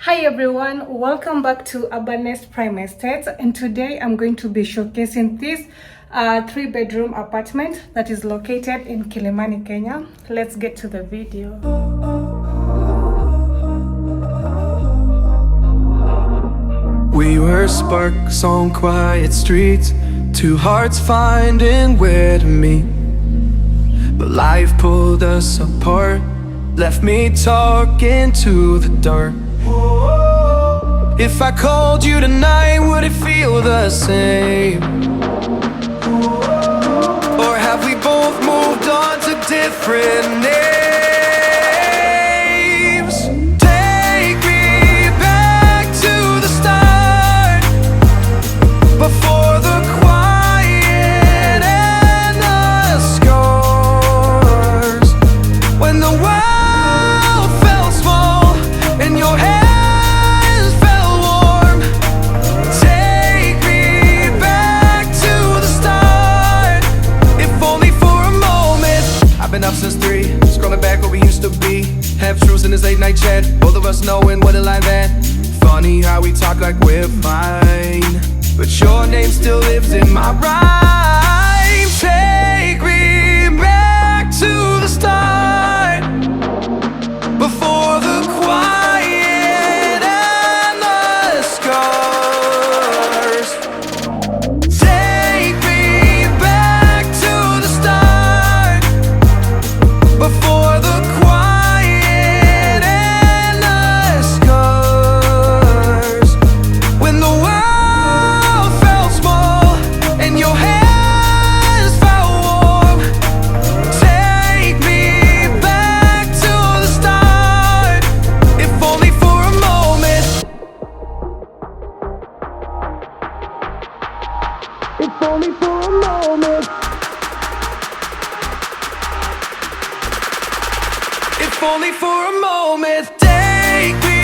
Hi everyone, welcome back to Urbanist Prime Estates, and today I'm going to be showcasing this 3-bedroom apartment that is located in Kilimani, Kenya. Let's get to the video. We were sparks on quiet streets, two hearts finding where to meet. But life pulled us apart, left me talking to the dark. If I called you tonight, would it feel the same? Or have we both moved on to different names? Take me back to the start, before the quiet and the scars, when the world felt small and your hands up since 3, scrolling back where we used to be. Half truths in this late night chat, both of us knowing what it like that. Funny how we talk like we're fine, but your name still lives in my rhyme. Take me back to the start, before the quiet and the scars. Take me back to the start, before the quiet and the scars, when the world felt small and your hands felt warm. Take me back to the start, if only for a moment. If only for a moment. If only for a moment. Take me